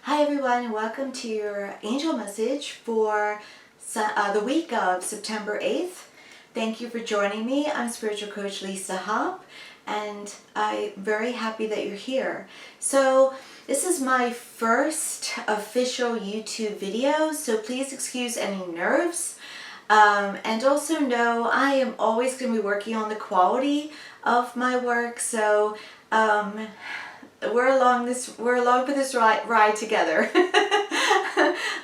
Hi everyone, and welcome to your angel message for the week of September 8th. Thank you for joining me. I'm spiritual coach Lisa Hopp, and I'm very happy that you're here. So this is my first official YouTube video, so please excuse any nerves. And also know I am always going to be working on the quality of my work, so we're along for this ride together.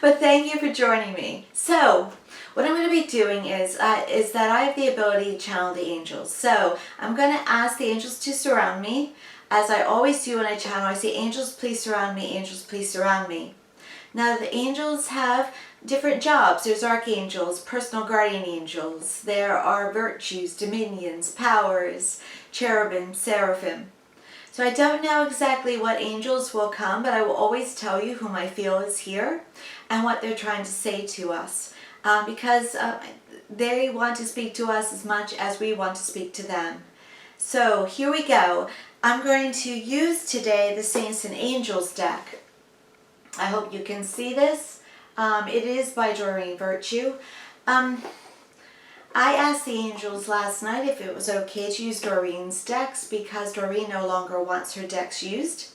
But thank you for joining me. So what I'm going to be doing is that I have the ability to channel the angels. So I'm going to ask the angels to surround me, as I always do when I channel. I say, angels please surround me, angels please surround me. Now the angels have different jobs. There's archangels, personal guardian angels. There are virtues, dominions, powers, cherubim, seraphim. So I don't know exactly what angels will come, but I will always tell you whom I feel is here and what they're trying to say to us. Because they want to speak to us as much as we want to speak to them. So here we go. I'm going to use today the Saints and Angels deck. I hope you can see this. It is by Doreen Virtue. I asked the angels last night if it was okay to use Doreen's decks because Doreen no longer wants her decks used.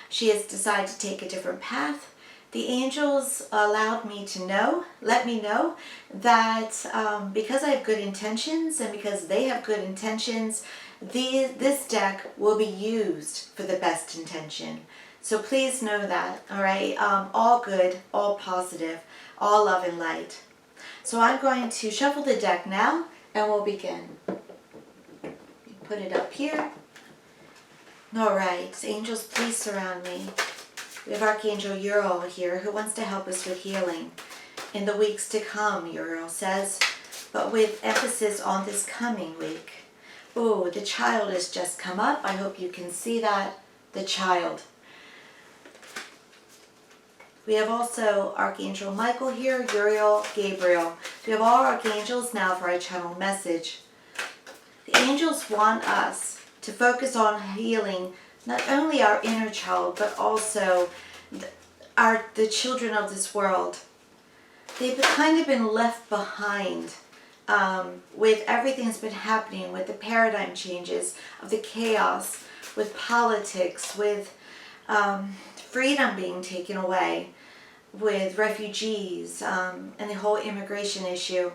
She has decided to take a different path. The angels allowed me to let me know that because I have good intentions and because they have good intentions, this deck will be used for the best intention. So please know that, all right? All good, all positive, all love and light. So I'm going to shuffle the deck now, and we'll begin. Put it up here. All right, angels, please surround me. We have Archangel Uriel here, who wants to help us with healing in the weeks to come, Uriel says, but with emphasis on this coming week. Oh, the child has just come up. I hope you can see that, the child. We have also Archangel Michael here, Uriel, Gabriel. So we have all archangels now for our channel message. The angels want us to focus on healing not only our inner child, but also the children of this world. They've kind of been left behind with everything that's been happening, with the paradigm changes, of the chaos, with politics, with freedom being taken away, with refugees and the whole immigration issue.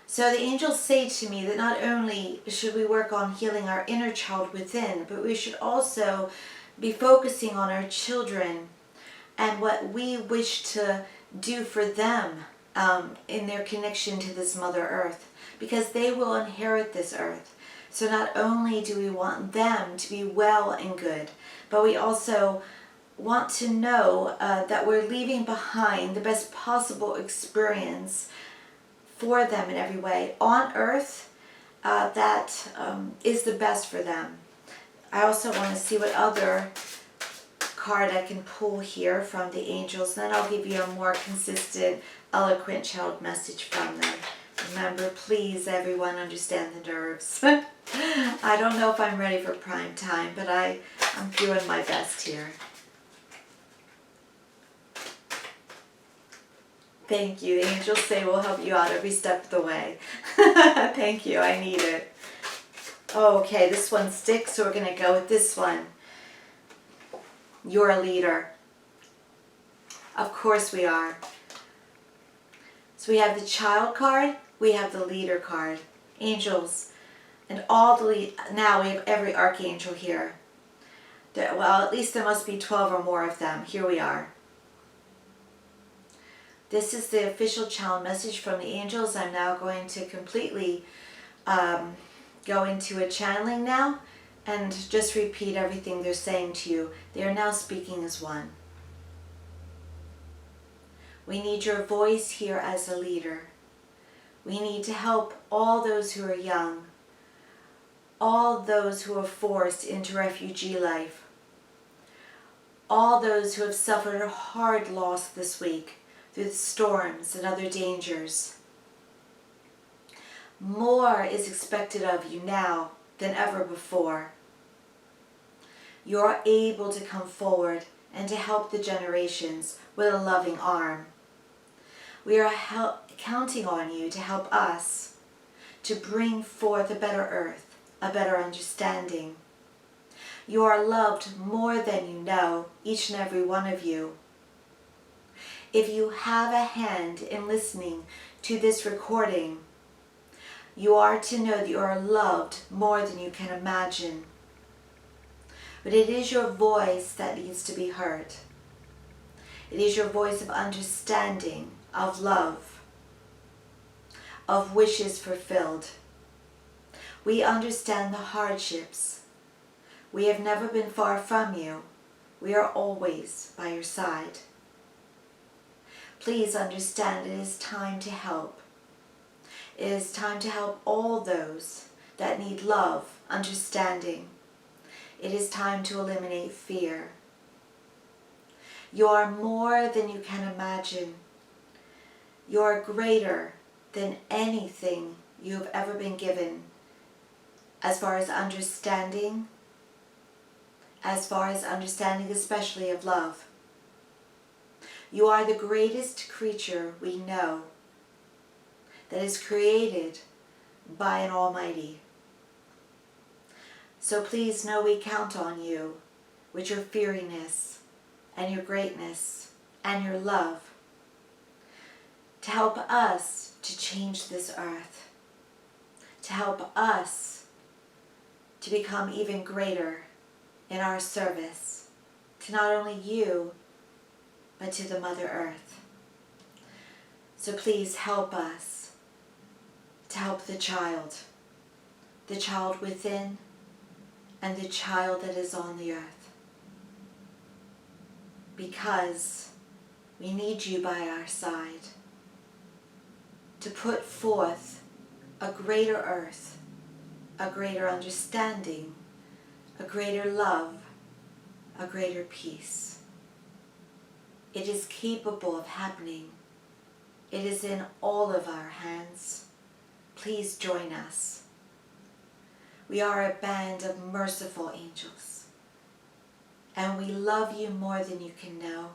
So the angels say to me that not only should we work on healing our inner child within, but we should also be focusing on our children and what we wish to do for them in their connection to this Mother Earth, because they will inherit this earth. So not only do we want them to be well and good, but we also want to know that we're leaving behind the best possible experience for them in every way on earth that is the best for them. I also want to see what other card I can pull here from the angels, then I'll give you a more consistent, eloquent child message from them. Remember, please, everyone, understand the nerves. I don't know if I'm ready for prime time, but I'm doing my best here. Thank you. The angels say we'll help you out every step of the way. Thank you. I need it. Okay, this one sticks, so we're going to go with this one. You're a leader. Of course we are. So we have the child card, we have the leader card. Angels. And all the now we have every archangel here. Well, at least there must be 12 or more of them. Here we are. This is the official channel message from the angels. I'm now going to completely go into a channeling now and just repeat everything they're saying to you. They are now speaking as one. We need your voice here as a leader. We need to help all those who are young, all those who are forced into refugee life, all those who have suffered a hard loss this week through the storms and other dangers. More is expected of you now than ever before. You're able to come forward and to help the generations with a loving arm. We are counting on you to help us to bring forth a better earth, a better understanding. You are loved more than you know, each and every one of you. If you have a hand in listening to this recording, you are to know that you are loved more than you can imagine. But it is your voice that needs to be heard. It is your voice of understanding, of love, of wishes fulfilled. We understand the hardships. We have never been far from you. We are always by your side. Please understand it is time to help. It is time to help all those that need love, understanding. It is time to eliminate fear. You are more than you can imagine. You are greater than anything you have ever been given as far as understanding especially of love. You are the greatest creature we know that is created by an Almighty. So please know we count on you with your feariness and your greatness and your love to help us to change this earth, to help us to become even greater in our service to not only you, but to the Mother Earth. So please help us to help the child within, and the child that is on the earth. Because we need you by our side to put forth a greater earth, a greater understanding, a greater love, a greater peace. It is capable of happening. It is in all of our hands. Please join us. We are a band of merciful angels, and we love you more than you can know.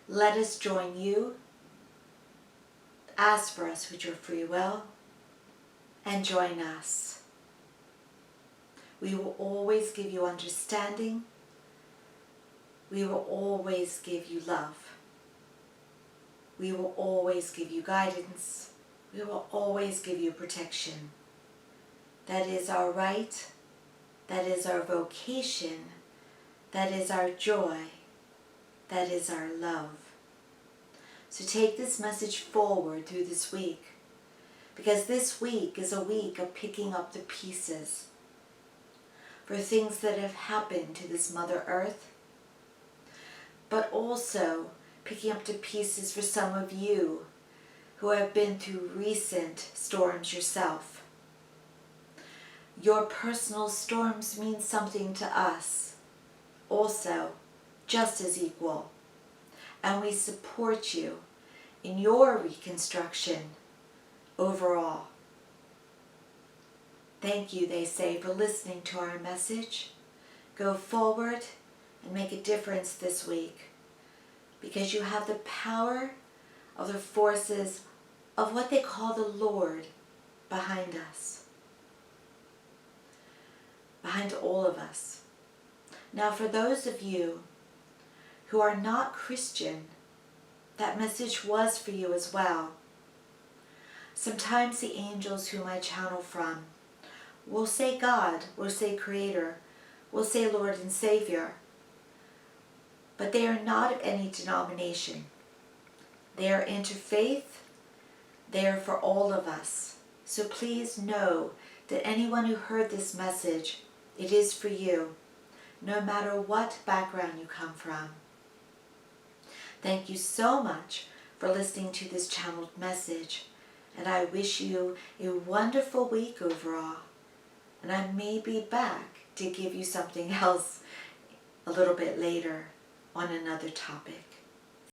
Let us join you. Ask for us with your free will, and join us. We will always give you understanding. We will always give you love. We will always give you guidance. We will always give you protection. That is our right. That is our vocation. That is our joy. That is our love. So take this message forward through this week, because this week is a week of picking up the pieces for things that have happened to this Mother Earth, but also picking up the pieces for some of you who have been through recent storms yourself. Your personal storms mean something to us, also, just as equal, and we support you in your reconstruction overall. Thank you, they say, for listening to our message. Go forward and make a difference this week, because you have the power of the forces of what they call the Lord behind us, behind all of us. Now, for those of you who are not Christian, that message was for you as well. Sometimes the angels whom I channel from will say God, will say Creator, will say Lord and Savior, but they are not of any denomination. They are interfaith. They are for all of us. So please know that anyone who heard this message, it is for you, no matter what background you come from. Thank you so much for listening to this channeled message, and I wish you a wonderful week overall. And I may be back to give you something else a little bit later on another topic.